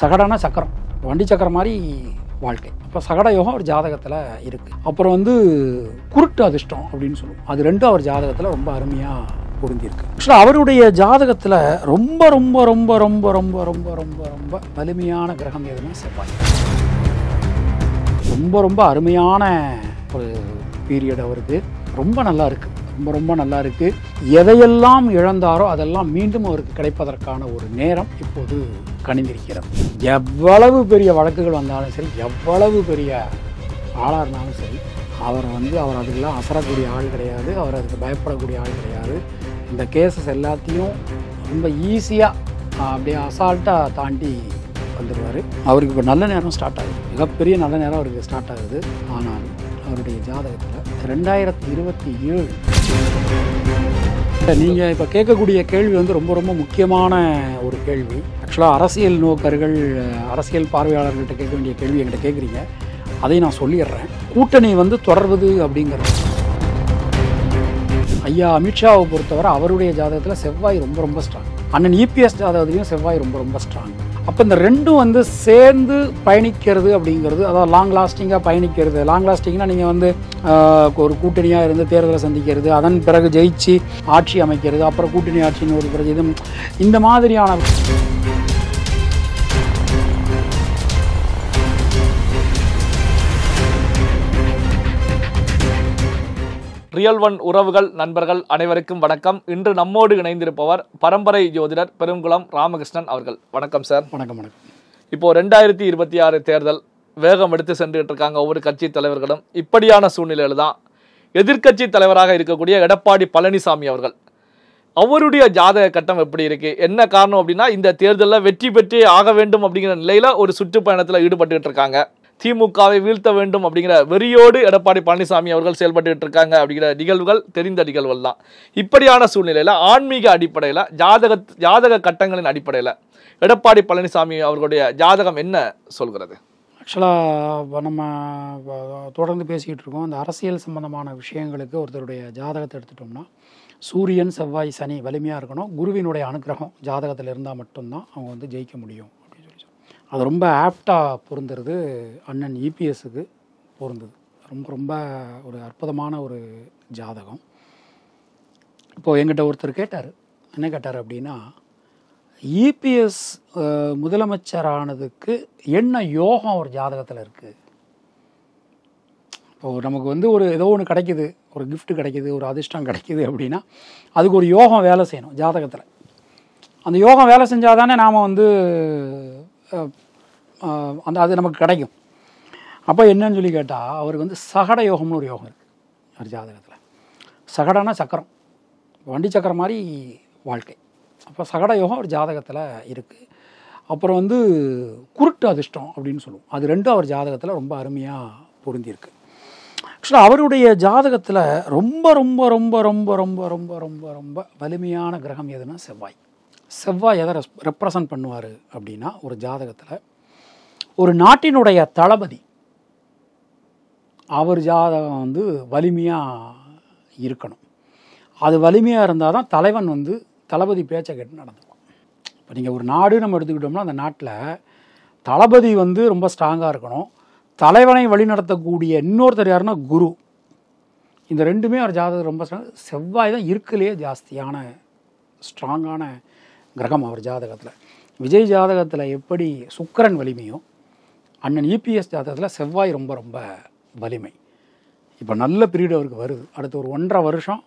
சகடனா சக்கரம், வண்டி சக்கரம் மாதிரி வாழ்க்கை. அப்போ சகட யோகம் அவர் ஜாதகத்தில் இருக்குது. அப்புறம் குருட்டு அதிர்ஷ்டம் அப்படின்னு சொல்லுவோம். அது ரெண்டும் அவர் ஜாதகத்தில் ரொம்ப அருமையாக பொருந்திருக்கு. ஆக்சுவலாக அவருடைய ஜாதகத்தில் ரொம்ப ரொம்ப ரொம்ப ரொம்ப ரொம்ப ரொம்ப ரொம்ப ரொம்ப வலிமையான கிரகம் எதுனா செவ்வாய். ரொம்ப ரொம்ப அருமையான ஒரு பீரியட் அவருக்கு. ரொம்ப நல்லா இருக்குது, ரொம்ப ரொம்ப நல்லா இருக்குது. எதையெல்லாம் இழந்தாரோ அதெல்லாம் மீண்டும் அவருக்கு கிடைப்பதற்கான ஒரு நேரம் இப்போது கணிந்திருக்கிறது. எவ்வளவு பெரிய வழக்குகள் வந்தாலும் சரி, எவ்வளவு பெரிய ஆளாக இருந்தாலும் சரி, அவர் அதுக்கெல்லாம் அசரக்கூடிய ஆள் கிடையாது, அவர் அதுக்கு பயப்படக்கூடிய ஆள் கிடையாது. இந்த கேஸஸ் எல்லாத்தையும் ரொம்ப ஈஸியாக அப்படியே அசால்ட்டாக தாண்டி வந்துடுவார். அவருக்கு இப்போ நல்ல நேரம் ஸ்டார்ட் ஆகுது, மிகப்பெரிய நல்ல நேரம் அவருக்கு ஸ்டார்ட் ஆகுது. ஆனால் அவருடைய ஜாதகத்தில் 2027 நீங்கள் இப்போ கேட்கக்கூடிய கேள்வி ரொம்ப ரொம்ப முக்கியமான ஒரு கேள்வி. ஆக்சுவலாக அரசியல் நோக்கர்கள், அரசியல் பார்வையாளர்கள்ட்ட கேட்க வேண்டிய கேள்வி என்கிட்ட கேட்குறீங்க. அதை நான் சொல்லிடுறேன். கூட்டணி தொடர்வது அப்படிங்கிறது, ஐயா அமித்ஷாவை பொறுத்தவரை அவருடைய ஜாதகத்தில் செவ்வாய் ரொம்ப ரொம்ப ஸ்ட்ராங். அண்ணன் இபிஎஸ் ஜாதகத்துலையும் செவ்வாய் ரொம்ப ரொம்ப ஸ்ட்ராங். அப்போ இந்த ரெண்டும் சேர்ந்து பயணிக்கிறது அப்படிங்கிறது, அதாவது லாங் லாஸ்டிங்காக பயணிக்கிறது. லாங் லாஸ்டிங்னா நீங்கள் ஒரு கூட்டணியாக இருந்து தேர்தலை சந்திக்கிறது, அதன் பிறகு ஜெயிச்சு ஆட்சி அமைக்கிறது, அப்புறம் கூட்டணி ஆட்சின்னு ஒரு பிறகு இந்த மாதிரியான ரியல் ஒன் உறவுகள், நண்பர்கள் அனைவருக்கும் வணக்கம். இன்று நம்மோடு இணைந்திருப்பவர் பரம்பரை ஜோதிடர் பெருங்குளம் ராமகிருஷ்ணன் அவர்கள். வணக்கம் சார். வணக்கம். வணக்கம். இப்போ 2026 தேர்தல் வேகம் எடுத்து சென்றுட்டு இருக்காங்க ஒவ்வொரு கட்சி தலைவர்களும். இப்படியான சூழ்நிலையில் தான் எதிர்கட்சி தலைவராக இருக்கக்கூடிய எடப்பாடி பழனிசாமி அவர்கள், அவருடைய ஜாதக கட்டம் எப்படி இருக்கு, என்ன காரணம் அப்படின்னா, இந்த தேர்தலில் வெற்றி பெற்றே ஆக வேண்டும் அப்படிங்கிற நிலையில ஒரு சுற்றுப்பயணத்தில் ஈடுபட்டு இருக்காங்க. திமுகவை வீழ்த்த வேண்டும் அப்படிங்கிற வெறியோடு எடப்பாடி பழனிசாமி அவர்கள் செயல்பட்டு இருக்காங்க. அப்படிங்கிற நிகழ்வுகள் தெரிந்த நிகழ்வுகள் தான். இப்படியான சூழ்நிலையில் ஆன்மீக அடிப்படையில், ஜாதக கட்டங்களின் அடிப்படையில் எடப்பாடி பழனிசாமி அவர்களுடைய ஜாதகம் என்ன சொல்கிறது? ஆக்சுவலாக நம்ம தொடர்ந்து பேசிக்கிட்டு இருக்கோம். அந்த அரசியல் சம்பந்தமான விஷயங்களுக்கு ஒருத்தருடைய ஜாதகத்தை எடுத்துட்டோம்னா, சூரியன், செவ்வாய், சனி வலிமையாக இருக்கணும். குருவினுடைய அனுகிரகம் ஜாதகத்தில் இருந்தால் மட்டும்தான் அவங்க ஜெயிக்க முடியும். அது ரொம்ப ஆப்டாக பொருந்துறது அண்ணன் இபிஎஸ்க்கு பொருந்தது. ரொம்ப ரொம்ப ஒரு அற்புதமான ஒரு ஜாதகம். இப்போது எங்கிட்ட ஒருத்தர் கேட்டார், என்ன கேட்டார் அப்படின்னா, இபிஎஸ் முதலமைச்சரானதுக்கு என்ன யோகம் ஒரு ஜாதகத்தில் இருக்குது. இப்போது நமக்கு ஒரு ஏதோ ஒன்று கிடைக்கிது, ஒரு கிஃப்ட் கிடைக்கிது, ஒரு அதிர்ஷ்டம் கிடைக்கிது அப்படின்னா அதுக்கு ஒரு யோகம் வேலை செய்யணும் ஜாதகத்தில். அந்த யோகம் வேலை செஞ்சால் தானே நாம் அது நமக்கு கிடைக்கும். அப்போ என்னன்னு சொல்லி கேட்டால், அவருக்கு சகட யோகம்னு ஒரு யோகம் இருக்குது அவர் ஜாதகத்தில். சகடனா சக்கரம், வண்டி சக்கரம் மாதிரி வாழ்க்கை. அப்போ சகட யோகம் அவர் ஜாதகத்தில் இருக்குது. அப்புறம் குருட்டு அதிர்ஷ்டம் அப்படின்னு சொல்லுவோம். அது ரெண்டும் அவர் ஜாதகத்தில் ரொம்ப அருமையாக பொருந்திருக்கு. ஆக்சுவலாக அவருடைய ஜாதகத்தில் ரொம்ப ரொம்ப ரொம்ப ரொம்ப ரொம்ப ரொம்ப ரொம்ப ரொம்ப வலிமையான கிரகம் எதுனா செவ்வாய். செவ்வாய் எதை ரெப்ரசன்ட் பண்ணுவார் அப்படின்னா, ஒரு ஜாதகத்தில் ஒரு நாட்டினுடைய தளபதி, அவர் ஜாதகம் வலிமையாக இருக்கணும். அது வலிமையாக இருந்தால் தான் தலைவன் தளபதி பேச்சை கேட்டு நடந்துக்குவான். இப்போ நீங்கள் ஒரு நாடு நம்ம எடுத்துக்கிட்டோம்னா, அந்த நாட்டில் தளபதி ரொம்ப ஸ்ட்ராங்காக இருக்கணும். தலைவனை வழிநடத்தக்கூடிய இன்னொருத்தர் யாருன்னா குரு. இந்த ரெண்டுமே அவர் ஜாதகம் ரொம்ப ஸ்ட்ராங். செவ்வாய் தான் இருக்குலேயே ஜாஸ்தியான ஸ்ட்ராங்கான கிரகம் அவர் ஜாதகத்தில். விஜய் ஜாதகத்தில் எப்படி சுக்கிரன் வலிமையோ, அண்ணன் இபிஎஸ் ஜாதகத்தில் செவ்வாய் ரொம்ப ரொம்ப வலிமை. இப்போ நல்ல பீரியட் அவருக்கு வருது. அடுத்த ஒரு 1.5 வருஷம்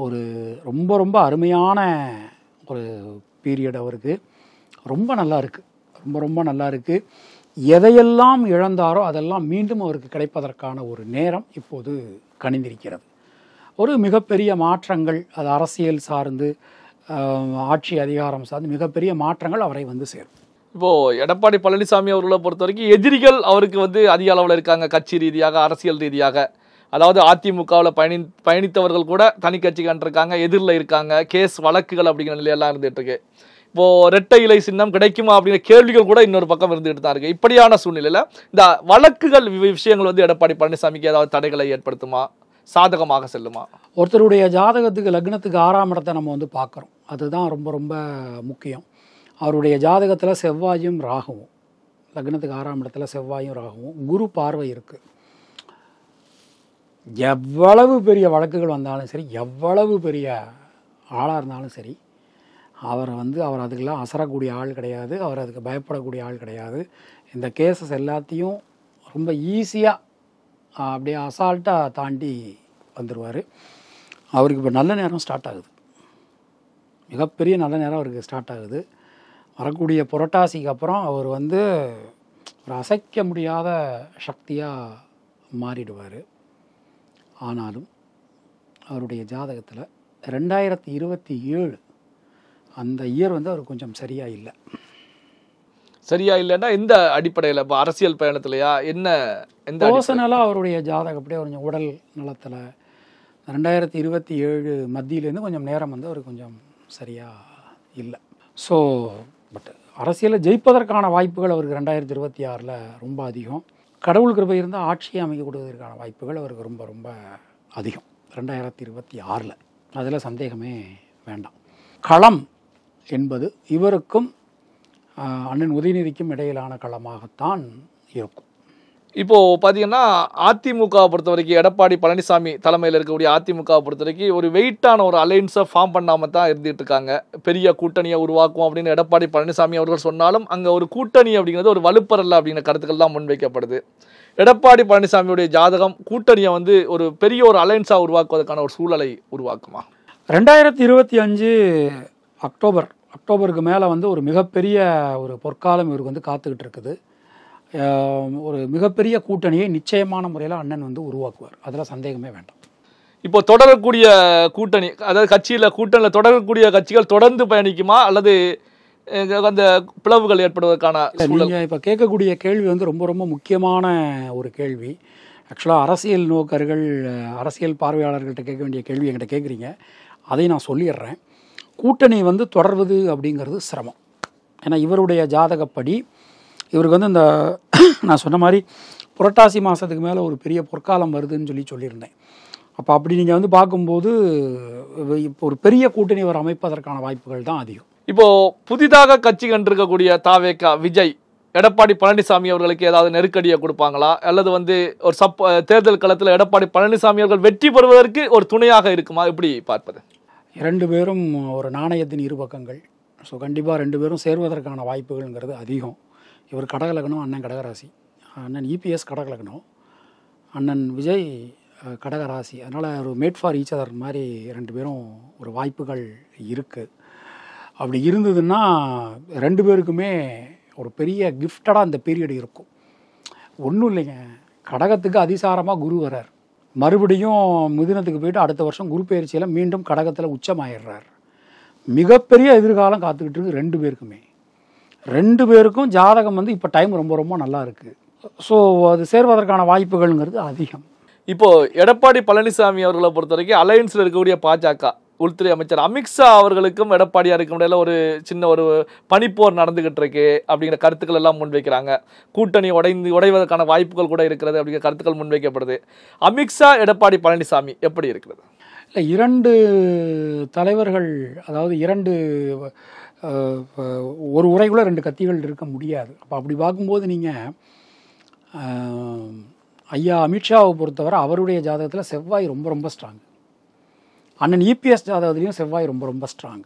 ஒரு ரொம்ப ரொம்ப அருமையான ஒரு பீரியட் அவருக்கு. ரொம்ப நல்லா இருக்குது, ரொம்ப ரொம்ப நல்லா இருக்குது. எதையெல்லாம் இழந்தாரோ அதெல்லாம் மீண்டும் அவருக்கு கிடைப்பதற்கான ஒரு நேரம் இப்போது கணிந்திருக்கிறது. ஒரு மிகப்பெரிய மாற்றங்கள், அது அரசியல் சார்ந்து, ஆட்சி அதிகாரம் சார்ந்து மிகப்பெரிய மாற்றங்கள் அவரை சேரும். இப்போது எடப்பாடி பழனிசாமி அவர்களை பொறுத்த வரைக்கும் எதிரிகள் அவருக்கு அதிக அளவில் இருக்காங்க. கட்சி ரீதியாக, அரசியல் ரீதியாக. அதாவது அதிமுகவில் பயணித்தவர்கள் கூட தனி கட்சி கண்டிருக்காங்க, எதிரில் இருக்காங்க. கேஸ் வழக்குகள் அப்படிங்கிற நிலையெல்லாம் இருந்துகிட்டு இருக்கு. இப்போது இரட்டை இலை சின்னம் கிடைக்குமா அப்படிங்கிற கேள்விகள் கூட இன்னொரு பக்கம் இருந்துகிட்டு தான் இருக்குது. இப்படியான சூழ்நிலையில் இந்த வழக்குகள் விஷயங்கள் எடப்பாடி பழனிசாமிக்கு ஏதாவது தடைகளை ஏற்படுத்துமா, சாதகமாக செல்லுமா? ஒருத்தருடைய ஜாதகத்துக்கு, லக்னத்துக்கு 6ஆம் இடத்தை நம்ம பார்க்குறோம். அதுதான் ரொம்ப ரொம்ப முக்கியம். அவருடைய ஜாதகத்தில் செவ்வாயும் ராகுவும், லக்னத்துக்கு 6ஆம் இடத்துல செவ்வாயும் ராகுவும், குரு பார்வை இருக்குது. எவ்வளவு பெரிய வழக்குகள் வந்தாலும் சரி, எவ்வளவு பெரிய ஆளாக இருந்தாலும் சரி, அவர் அதுக்கெல்லாம் அசரக்கூடிய ஆள் கிடையாது, அவர் அதுக்கு பயப்படக்கூடிய ஆள் கிடையாது. இந்த கேஸஸ் எல்லாத்தையும் ரொம்ப ஈஸியாக அப்படியே அசால்ட்டாக தாண்டி வந்துடுவார். அவருக்கு இப்போ நல்ல நேரம் ஸ்டார்ட் ஆகுது, மிகப்பெரிய நல்ல நேரம் அவருக்கு ஸ்டார்ட் ஆகுது. வரக்கூடிய புரட்டாசிக்கு அப்புறம் அவர் ஒரு அசைக்க முடியாத சக்தியாக மாறிடுவார். ஆனாலும் அவருடைய ஜாதகத்தில் 2027 அந்த இயர் அவர் கொஞ்சம் சரியாக இல்லை. சரியா இல்லைன்னா எந்த அடிப்படையில்? இப்போ அரசியல் பயணத்துலையா என்ன? எந்த பர்சனலாக அவருடைய ஜாதகம் அப்படியே கொஞ்சம் உடல் நலத்தில் 2027 மத்தியிலேருந்து கொஞ்சம் நேரம் அவர் கொஞ்சம் சரியாக இல்லை. ஸோ பட் அரசியலில் ஜெயிப்பதற்கான வாய்ப்புகள் அவருக்கு 2026 ரொம்ப அதிகம். கடவுள் கிருபை இருந்தால் ஆட்சியை அமைக்க கொடுவதற்கான வாய்ப்புகள் அவருக்கு ரொம்ப ரொம்ப அதிகம் 2026. அதில் சந்தேகமே வேண்டாம். களம் என்பது இவருக்கும் அண்ணன் உதயநிதிக்கும் இடையிலான களமாகத்தான் இருக்கும். இப்போது பார்த்தீங்கன்னா அதிமுகவை பொறுத்த வரைக்கும், எடப்பாடி பழனிசாமி தலைமையில் இருக்கக்கூடிய அதிமுகவை பொறுத்த வரைக்கும் ஒரு வெயிட்டான ஒரு அலைன்ஸை ஃபார்ம் பண்ணாமல் தான் இருந்துகிட்டு இருக்காங்க. பெரிய கூட்டணியை உருவாக்கும் அப்படின்னு எடப்பாடி பழனிசாமி அவர்கள் சொன்னாலும் அங்கே ஒரு கூட்டணி அப்படிங்கிறது ஒரு வலுப்பெறல அப்படிங்கிற கருத்துக்கள் தான் முன்வைக்கப்படுது. எடப்பாடி பழனிசாமியுடைய ஜாதகம் கூட்டணியை ஒரு பெரிய ஒரு அலைன்ஸாக உருவாக்குவதற்கான ஒரு சூழலை உருவாக்குமா? 2025 அக்டோபருக்கு மேலே ஒரு மிகப்பெரிய ஒரு பொற்காலம் இவருக்கு காத்துக்கிட்டு இருக்குது. ஒரு மிகப்பெரிய கூட்டணியை நிச்சயமான முறையில் அண்ணன் உருவாக்குவார், அதில் சந்தேகமே வேண்டாம். இப்போ தொடரக்கூடிய கூட்டணி, அதாவது கூட்டணியில் தொடரக்கூடிய கட்சிகள் தொடர்ந்து பயணிக்குமா அல்லது அந்த பிளவுகள் ஏற்படுவதற்கான? நீங்கள் இப்போ கேட்கக்கூடிய கேள்வி ரொம்ப ரொம்ப முக்கியமான ஒரு கேள்வி. ஆக்சுவலாக அரசியல் நோக்கர்கள், அரசியல் பார்வையாளர்கள்ட்ட கேட்க வேண்டிய கேள்வி என்கிட்ட கேட்குறீங்க. அதையும் நான் சொல்லிடுறேன். கூட்டணி தொடர்வது அப்படிங்கிறது சிரமம். ஏன்னா இவருடைய ஜாதகப்படி இவருக்கு இந்த நான் சொன்ன மாதிரி புரட்டாசி மாதத்துக்கு மேலே ஒரு பெரிய பொற்காலம் வருதுன்னு சொல்லியிருந்தேன். அப்போ அப்படி நீங்கள் பார்க்கும்போது இப்போ ஒரு பெரிய கூட்டணி அவர் அமைப்பதற்கான வாய்ப்புகள் தான் அதிகம். இப்போது புதிதாக கட்சி கண்டிருக்கக்கூடிய தாவேகா விஜய், எடப்பாடி பழனிசாமி அவர்களுக்கு ஏதாவது நெருக்கடியை கொடுப்பாங்களா? அல்லது ஒரு தேர்தல் களத்தில் எடப்பாடி பழனிசாமி அவர்கள் வெற்றி பெறுவதற்கு ஒரு துணையாக இருக்குமா? எப்படி பார்ப்பது? 2 பேரும் ஒரு நாணயத்தின் இரு பக்கங்கள். ஸோ கண்டிப்பாக 2 பேரும் சேர்வதற்கான வாய்ப்புகள்ங்கிறது அதிகம். இவர் கடகலக்கணம், அண்ணன் கடகராசி. அண்ணன் இபிஎஸ் கடகலக்கணம், அண்ணன் விஜய் கடகராசி. அதனால் ஒரு மேட் ஃபார் ஈச் அதர் மாதிரி 2 பேரும் ஒரு வாய்ப்புகள் இருக்குது. அப்படி இருந்ததுன்னா 2 பேருக்குமே ஒரு பெரிய கிஃப்டடாக அந்த பீரியட் இருக்கும். ஒன்றும் இல்லைங்க, கடகத்துக்கு அதிசாரமாக குரு வரார், மறுபடியும் மிதுனத்துக்கு போயிட்டு அடுத்த வருஷம் குரு பயிற்சியில் மீண்டும் கடகத்தில் உச்சமாயிடுறார். மிகப்பெரிய எதிர்காலம் காத்துக்கிட்டு இருக்கு 2 பேருக்குமே. 2 பேருக்கும் ஜாதகம் இப்போ டைம் ரொம்ப ரொம்ப நல்லா இருக்குது. ஸோ அது சேர்வதற்கான வாய்ப்புகள்ங்கிறது அதிகம். இப்போது எடப்பாடி பழனிசாமி அவர்களை பொறுத்த வரைக்கும் அலையன்ஸில் இருக்கக்கூடிய பாஜக உள்துறை அமைச்சர் அமித்ஷா அவர்களுக்கும் எடப்பாடியாருக்கும் இடையில ஒரு சின்ன ஒரு பனிப்போர் நடந்துகிட்டு இருக்கு அப்படிங்கிற கருத்துக்கள் எல்லாம் முன்வைக்கிறாங்க. கூட்டணி உடைவதற்கான வாய்ப்புகள் கூட இருக்கிறது அப்படிங்கிற கருத்துக்கள் முன்வைக்கப்படுது. அமித்ஷா எடப்பாடி பழனிசாமி எப்படி இருக்கிறது? இல்லை, 2 தலைவர்கள், அதாவது 2 ஒரு உரைக்குள்ள 2 கத்திகள் இருக்க முடியாது. அப்போ அப்படி பார்க்கும்போது நீங்கள் ஐயா அமித்ஷாவை பொறுத்தவரை அவருடைய ஜாதகத்தில் செவ்வாய் ரொம்ப ரொம்ப ஸ்ட்ராங். அண்ணன் இபிஎஸ் ஜாதகத்துலேயும் செவ்வாய் ரொம்ப ரொம்ப ஸ்ட்ராங்.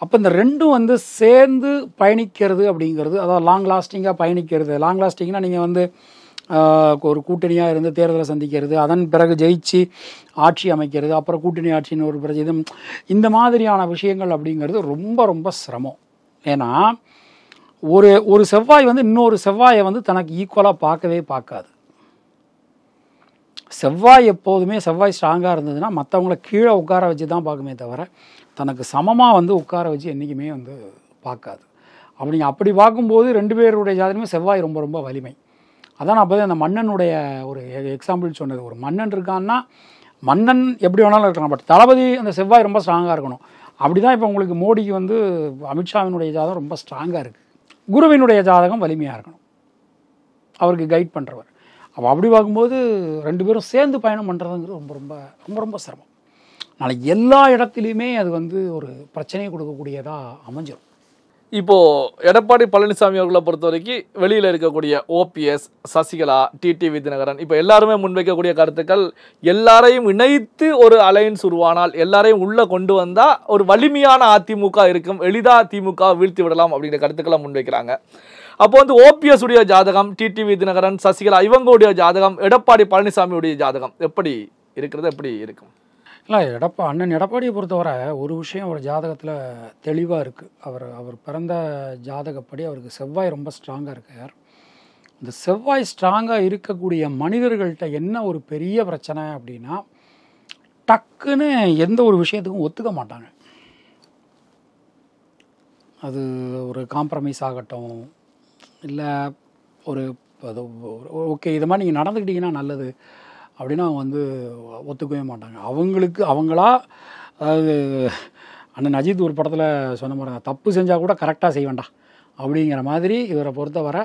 அப்போ இந்த 2ம் சேர்ந்து பயணிக்கிறது அப்படிங்கிறது, அதாவது லாங் லாஸ்டிங்காக பயணிக்கிறது. லாங் லாஸ்டிங்னா நீங்கள் ஒரு கூட்டணியாக இருந்து தேர்தலை சந்திக்கிறது, அதன் பிறகு ஜெயிச்சு ஆட்சி அமைக்கிறது, அப்புறம் கூட்டணி ஆட்சின்னு ஒரு பிரச்சனை, இந்த மாதிரியான விஷயங்கள் அப்படிங்கிறது ரொம்ப ரொம்ப சிரமம். ஏன்னா ஒரு செவ்வாய் இன்னொரு செவ்வாயை தனக்கு ஈக்குவலாக பார்க்கவே பார்க்காது. செவ்வாய் எப்போதுமே செவ்வாய் ஸ்ட்ராங்காக இருந்ததுன்னா மற்றவங்கள கீழே உட்கார வச்சு தான் பார்க்குமே தவிர தனக்கு சமமாக உட்கார வச்சு என்றைக்குமே பார்க்காது. அப்படி பார்க்கும்போது 2 பேருடைய ஜாதகமே செவ்வாய் ரொம்ப ரொம்ப வலிமை. அதான் நான் அப்போதே அந்த மன்னனுடைய ஒரு எக்ஸாம்பிள் சொன்னது. ஒரு மன்னன் இருக்கான்னா மன்னன் எப்படி வேணாலும் இருக்கலாம், பட் தளபதி அந்த செவ்வாய் ரொம்ப ஸ்ட்ராங்காக இருக்கணும். அப்படி தான் இப்போ உங்களுக்கு மோடிக்கு அமித்ஷாவினுடைய ஜாதகம் ரொம்ப ஸ்ட்ராங்காக இருக்குது. குருவினுடைய ஜாதகம் வலிமையாக இருக்கணும், அவருக்கு கைட் பண்ணுறவர். அப்போ அப்படி பார்க்கும்போது 2 பேரும் சேர்ந்து பயணம் பண்ணுறதுங்கிறது ரொம்ப ரொம்ப ரொம்ப ரொம்ப சிரமம். நாளைக்கு எல்லா இடத்துலையுமே அது ஒரு பிரச்சனையை கொடுக்கக்கூடியதாக அமைஞ்சிடும். இப்போ எடப்பாடி பழனிசாமி அவர்களை பொறுத்த வரைக்கும் வெளியில இருக்கக்கூடிய ஓபிஎஸ், சசிகலா, டிடிவி தினகரன் இப்போ எல்லாருமே முன்வைக்கக்கூடிய கருத்துக்கள், எல்லாரையும் இணைத்து ஒரு அலையன்ஸ் உருவானால், எல்லாரையும் உள்ள கொண்டு வந்தா ஒரு வலிமையான அதிமுக இருக்கும், எளிதா திமுக வீழ்த்தி விடலாம் அப்படிங்கிற கருத்துக்களை முன்வைக்கிறாங்க. அப்போ வந்து ஓபிஎஸ் உடைய ஜாதகம், டிடிவி தினகரன், சசிகலா இவங்களுடைய ஜாதகம், எடப்பாடி பழனிசாமியுடைய ஜாதகம் எப்படி இருக்கிறது, எப்படி இருக்கும்? இல்லை, அண்ணன் எடப்பாடியை பொறுத்தவரை ஒரு விஷயம் அவர் ஜாதகத்தில் தெளிவாக இருக்குது. அவர் பிறந்த ஜாதகப்படி அவருக்கு செவ்வாய் ரொம்ப ஸ்ட்ராங்காக இருக்கார். இந்த செவ்வாய் ஸ்ட்ராங்காக இருக்கக்கூடிய மனிதர்கள்ட்ட என்ன ஒரு பெரிய பிரச்சனை அப்படின்னா, டக்குன்னு எந்த ஒரு விஷயத்துக்கும் ஒத்துக்க மாட்டாங்க. அது ஒரு காம்ப்ரமைஸ் ஆகட்டும், இல்லை ஒரு ஓகே இது மாதிரி நீங்கள் நடந்துக்கிட்டிங்கன்னா நல்லது அப்படின்னு அவங்க வந்து ஒத்துக்கவே மாட்டாங்க. அவங்களா, அதாவது அண்ணன் அஜித் ஒரு படத்தில் சொன்ன மாதிரி தான், தப்பு செஞ்சால் கூட கரெக்டாக செய்ய வேண்டாம் அப்படிங்கிற மாதிரி இவரை பொறுத்தவரை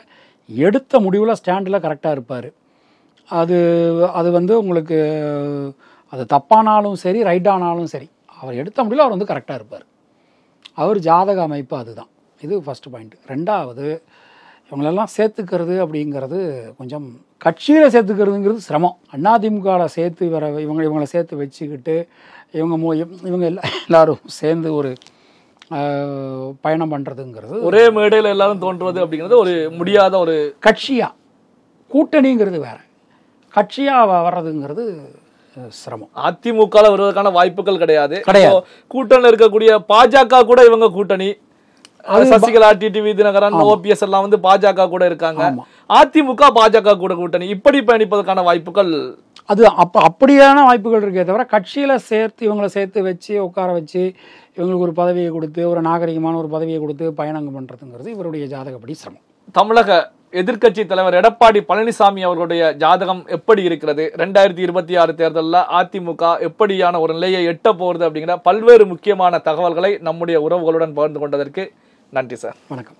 எடுத்த முடிவில் ஸ்டாண்டில் கரெக்டாக இருப்பார். அது வந்து உங்களுக்கு அது தப்பானாலும் சரி ரைட்டானாலும் சரி, அவர் எடுத்த முடிவில் அவர் வந்து கரெக்டாக இருப்பார். அவர் ஜாதக அமைப்பு அதுதான். இது ஃபஸ்ட்டு பாயிண்ட். ரெண்டாவது, இவங்களெல்லாம் சேர்த்துக்கிறது அப்படிங்கிறது கொஞ்சம் கட்சியில் சேர்த்துக்கிறதுங்கிறது சிரமம். அதிமுகவில் சேர்த்து இவங்களை சேர்த்து வச்சுக்கிட்டு இவங்க எல்லாரும் சேர்ந்து ஒரு பயணம் பண்ணுறதுங்கிறது, ஒரே மேடையில் எல்லாரும் தோன்றுவது அப்படிங்கிறது ஒரு முடியாத ஒரு கட்சியாக. கூட்டணிங்கிறது வேற, கட்சியாக வர்றதுங்கிறது சிரமம். அதிமுக வருவதற்கான வாய்ப்புகள் கிடையாது. கூட்டணியில் இருக்கக்கூடிய பாஜக கூட இவங்க கூட்டணி, சசிகலா, டிடிவி தினகரன், ஓபிஎஸ் எல்லாம் வந்து பாஜக கூட இருக்காங்க. அதிமுக பாஜக கூட கூட்டணி, இப்படி பயணிப்பதற்கான வாய்ப்புகள் அது அப்படியான வாய்ப்புகள் இருக்கே தவிர, கட்சியில இவங்களை சேர்த்து வச்சு உட்கார வச்சு இவங்களுக்கு ஒரு பதவியை கொடுத்து, ஒரு நாகரிகமான ஒரு பதவியை கொடுத்து பயணம் பண்றதுங்கிறது இவருடைய ஜாதகப்படி சிரமம். தமிழக எதிர்க்கட்சி தலைவர் எடப்பாடி பழனிசாமி அவர்களுடைய ஜாதகம் எப்படி இருக்கிறது, 2026 தேர்தலில் அதிமுக எப்படியான ஒரு நிலையை எட்ட போகிறது அப்படிங்கிற பல்வேறு முக்கியமான தகவல்களை நம்முடைய உறவுகளுடன் பகிர்ந்து கொண்டதற்கு நன்றி சார். வணக்கம்.